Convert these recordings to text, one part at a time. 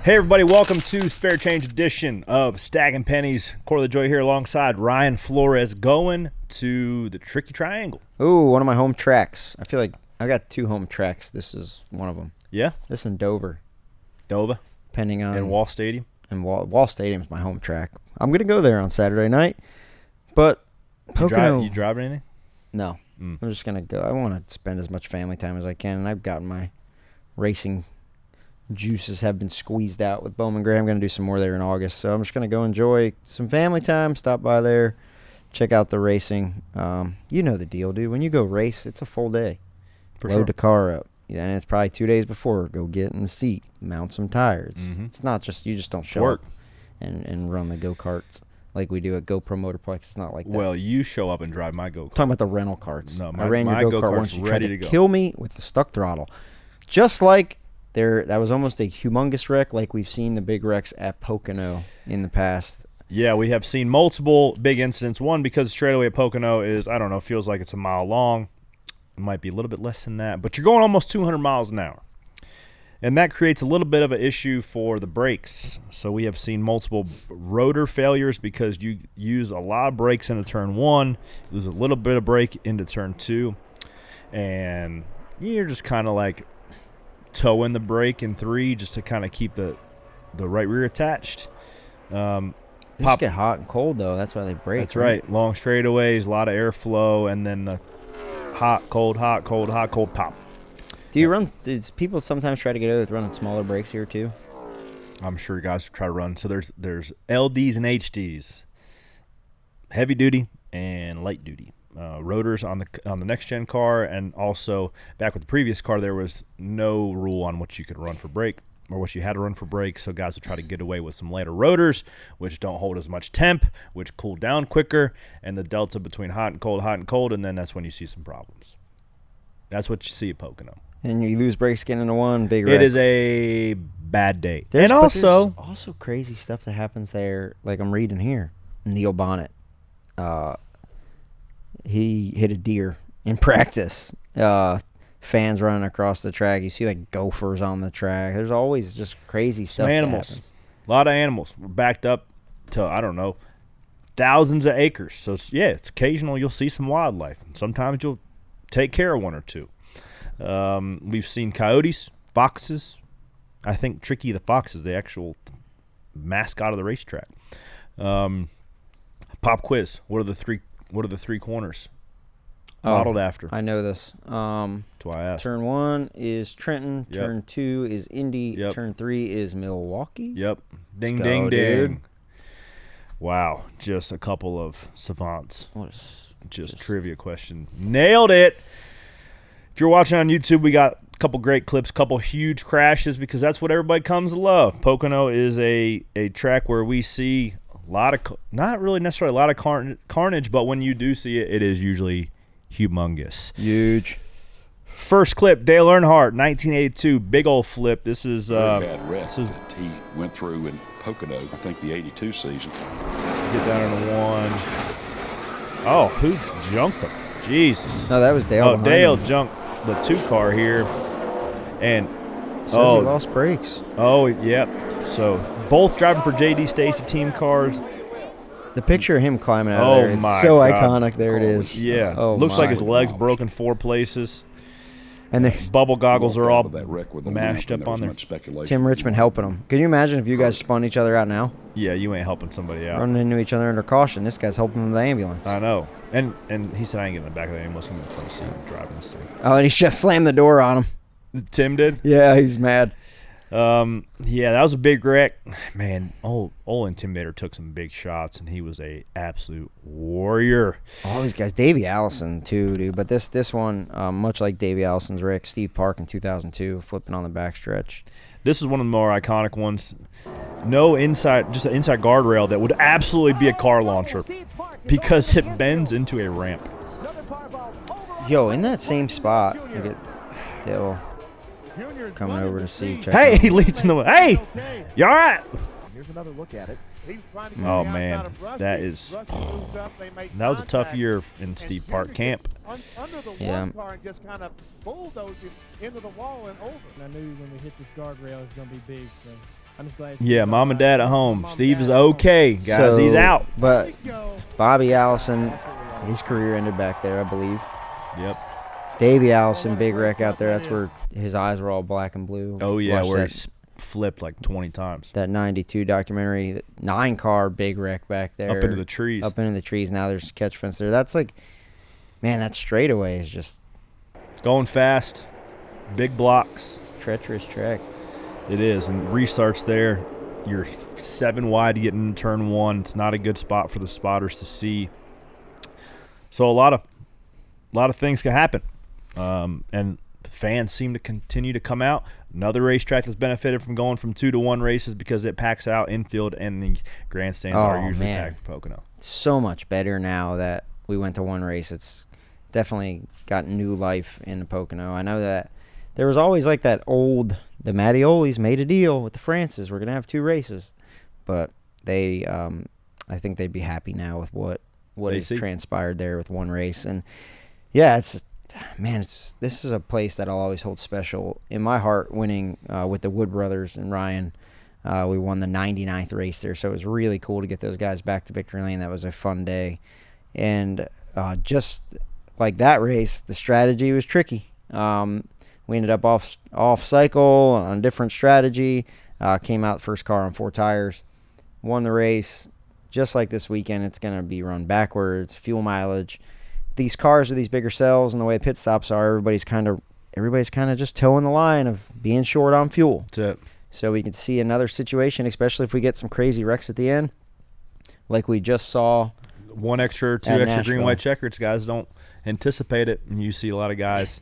Hey everybody, welcome to Spare Change edition of Stacking Pennies. Corley Joy here alongside Ryan Flores going to the Tricky Triangle. Ooh, one of my home tracks. I feel like I got two home tracks. This is one of them. Yeah? This in Dover. Dover? Depending on... And Wall Stadium? And Wall Stadium's my home track. I'm going to go there on Saturday night. But Pocono... You drive anything? No. I'm just going to go. I want to spend as much family time as I can, and I've gotten my racing juices have been squeezed out with Bowman Gray. I'm going to do some more there in August. So I'm just going to go enjoy some family time, stop by there, check out the racing. You know the deal, dude. When you go race, it's a full day. Load the car up. Yeah, and it's probably 2 days before. Go get in the seat, mount some tires. It's not just, you just don't show up and run the go-karts like we do at GoPro Motorplex. It's not like that. Well, you show up and drive my go-kart. Talking about the rental carts. No, I ran your go-kart once. You tried to go. kill me with the stuck throttle. Just like that was almost a humongous wreck, like we've seen the big wrecks at Pocono in the past. Yeah, we have seen multiple big incidents. One, because the straightaway at Pocono is, I don't know, feels like it's a mile long. It might be a little bit less than that. But you're going almost 200 miles an hour. And that creates a little bit of an issue for the brakes. So we have seen multiple rotor failures because you use a lot of brakes into turn one, lose a little bit of brake into turn two, and you're just kind of like towing the brake in three just to kind of keep the right rear attached. They just get hot and cold, though. That's why they brake. That's right. Long straightaways, a lot of airflow, and then the hot, cold, pop. Do people sometimes try to get away with running smaller brakes here too? I'm sure guys try to run. So there's LDs and HDs, heavy duty and light duty rotors on the next gen car, and also back with the previous car there was no rule on what you could run for brake or what you had to run for brake. So guys would try to get away with some lighter rotors, which don't hold as much temp, which cool down quicker, and the delta between hot and cold, and then that's when you see some problems. That's what you see at Pocono. And you lose brakes getting into one big wreck. It is a bad day. There's also crazy stuff that happens there. Like I'm reading here, Neil Bonnet, he hit a deer in practice. Fans running across the track. You see like gophers on the track. There's always just crazy stuff. Some animals. A lot of animals. We're backed up to, I don't know, thousands of acres. So yeah, it's occasional you'll see some wildlife, and sometimes you'll take care of one or two. We've seen coyotes, foxes. I think Tricky the Fox is the actual mascot of the racetrack. Pop quiz. What are the three corners modeled after? I know this. That's why I asked. Turn 1 is Trenton. Yep. Turn 2 is Indy. Yep. Turn 3 is Milwaukee. Yep. Ding, Let's ding, go, ding. dude. Wow. Just a couple of savants. Just Trivia question. Nailed it. If you're watching on YouTube, we got a couple great clips, couple huge crashes, because that's what everybody comes to love. Pocono is a track where we see a lot of, not really necessarily a lot of carnage, but when you do see it, it is usually humongous. huge. First clip, Dale Earnhardt, 1982, big old flip. This is very bad wreck that he went through in Pocono, I think the 82 season. Get down into one. Oh, who junked him? Jesus. No, that was Dale. Oh, Dale junked the 2 car here, and Says he lost brakes. Oh, yep. So both driving for JD Stacy team cars. The picture of him climbing out of there is so God. iconic. There it is. Yeah. Oh, looks like his my. legs broken 4 places. And the Bubble goggles are all that wreck with mashed up on there. Tim Richmond helping him. Can you imagine if you guys spun each other out now? Yeah, you ain't helping somebody out. Running into each other under caution. This guy's helping with the ambulance. I know. And he said I ain't getting in the back of the ambulance. I'm in the front seat driving this thing. Oh, and he just slammed the door on him. Tim did? Yeah, he's mad. Yeah, that was a big wreck. Man, old Intimidator took some big shots, and he was a absolute warrior. All these guys. Davey Allison, too, dude. But this one, much like Davey Allison's wreck, Steve Park in 2002, flipping on the backstretch. This is one of the more iconic ones. No inside, just an inside guardrail that would absolutely be a car launcher because it bends into a ramp. Yo, in that same spot, look at Dale coming over to see. Hey, he leads in the way. Hey, you all right? Here's another look at it. Oh man, that was a tough year in Steve Park camp. Yeah. Just kind of bulldozing into the wall and over. I knew when we hit this guardrail it was going to be big. So I'm just glad. Yeah, mom and dad at home. Mom, Steve dad is at home. okay, guys. So, He's out. But Go. Bobby Allison, his career ended back there, I believe. Yep. Davey Allison, big wreck out there. That's where his eyes were all black and blue. Oh, yeah, Watched where that, he flipped like 20 times. that 92 documentary, 9-car big wreck back there. Up into the trees. Up into the trees. Now there's a catch fence there. That's like, man, that straightaway is just Going fast. Big blocks. a treacherous track. It is. And restarts there. You're 7 wide to get into turn 1. It's not a good spot for the spotters to see. So a lot of things can happen. And fans seem to continue to come out. Another racetrack that's benefited from going from 2 to 1 races because it packs out infield and the grandstands are usually packed for Pocono. So much better now that we went to 1 race. It's definitely got new life in the Pocono. I know that there was always like that the Mattiolis made a deal with the Francis. We're going to have 2 races. But they, I think they'd be happy now with what has transpired there with 1 race. And yeah, this is a place that I'll always hold special in my heart, winning with the Wood brothers and Ryan. We won the 99th race there, so it was really cool to get those guys back to victory lane. That was a fun day. And just like that race, the strategy was tricky. We ended up off cycle on a different strategy. Came out first car on 4 tires. Won the race. Just like this weekend, it's going to be run backwards, fuel mileage. These cars with these bigger cells and the way pit stops are, everybody's kind of just towing the line of being short on fuel. That's it. So we can see another situation, especially if we get some crazy wrecks at the end, like we just saw. 1 extra, 2 at extra Nashville. green white checkers. Guys don't anticipate it, and you see a lot of guys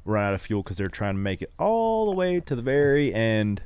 run out of fuel because they're trying to make it all the way to the very end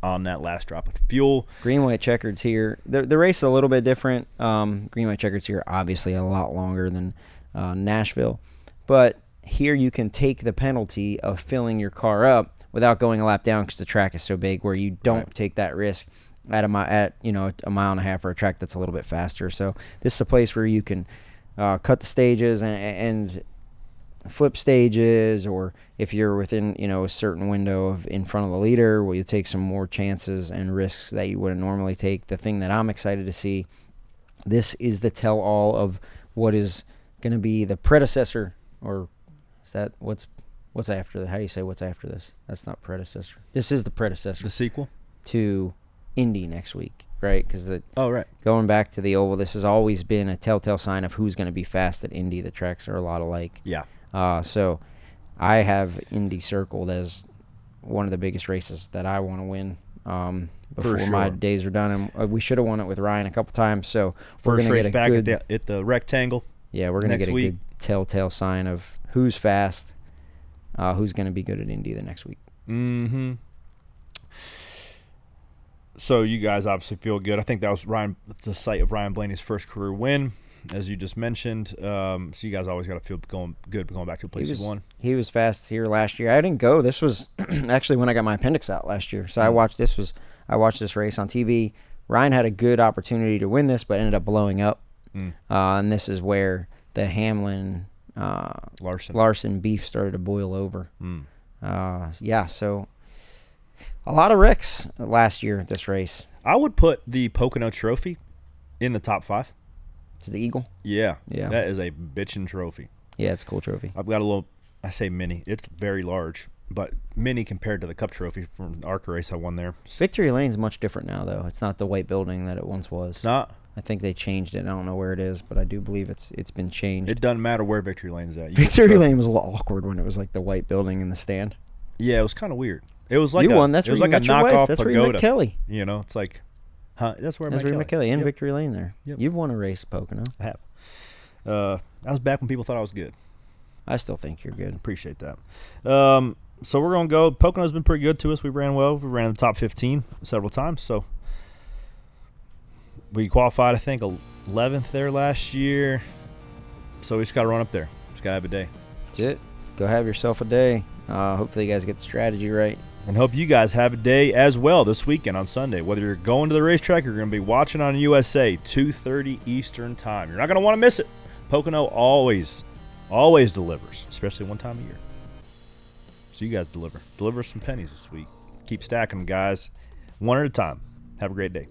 on that last drop of fuel. Green white checkers here. The race is a little bit different. Green white checkers here obviously a lot longer than Nashville, but here you can take the penalty of filling your car up without going a lap down because the track is so big, where you don't take that risk at a mile and a half for a track that's a little bit faster. So this is a place where you can cut the stages and flip stages, or if you're within a certain window of in front of the leader, where you take some more chances and risks that you wouldn't normally take. The thing that I'm excited to see, this is the tell-all of what is going to be the predecessor, or is that what's after that? How do you say what's after this? That's not predecessor. This is the predecessor. The sequel to Indy next week, right? Because right. Going back to the oval, this has always been a telltale sign of who's going to be fast at Indy. The tracks are a lot alike. Yeah. So I have Indy circled as one of the biggest races that I want to win before my days are done. And we should have won it with Ryan a couple times. So we're going to get a back good, at the rectangle. Yeah, we're going to get a week. good telltale sign of who's fast, who's going to be good at Indy the next week. Mm-hmm. So you guys obviously feel good. I think that was the site of Ryan Blaney's first career win, as you just mentioned. So you guys always got to feel going back to a place you won. He was fast here last year. I didn't go. This was actually when I got my appendix out last year. So I watched this race on TV. Ryan had a good opportunity to win this, but ended up blowing up. And this is where the Hamlin Larson beef started to boil over. So a lot of wrecks last year at this race. I would put the Pocono Trophy in the top 5. It's the Eagle? Yeah. Yeah. That is a bitchin' trophy. Yeah, it's a cool trophy. I've got a little, I say mini. It's very large, but mini compared to the Cup Trophy from the ARCA race I won there. Victory Lane's much different now, though. It's not the white building that it once was. It's not? I think they changed it. I don't know where it is, but I do believe it's been changed. It doesn't matter where Victory Lane's at. Victory Lane was a little awkward when it was like the white building in the stand. Yeah, it was kind of weird. It was like you won. That's it was where like you a met your knockoff wife. That's pagoda. where you met Kelly. It's like, that's where I That's where you met Kelly in Yep. Victory Lane there. Yep. You've won a race, Pocono. I have. That was back when people thought I was good. I still think you're good. Appreciate that. So we're going to go. Pocono's been pretty good to us. We ran well. We ran in the top 15 several times. So we qualified, I think, 11th there last year. So we just got to run up there. Just got to have a day. That's it. Go have yourself a day. Hopefully you guys get the strategy right. And hope you guys have a day as well this weekend on Sunday. Whether you're going to the racetrack or you're going to be watching on USA, 2:30 Eastern time. You're not going to want to miss it. Pocono always delivers, especially one time a year. So you guys deliver. Deliver some pennies this week. Keep stacking them, guys. one at a time. Have a great day.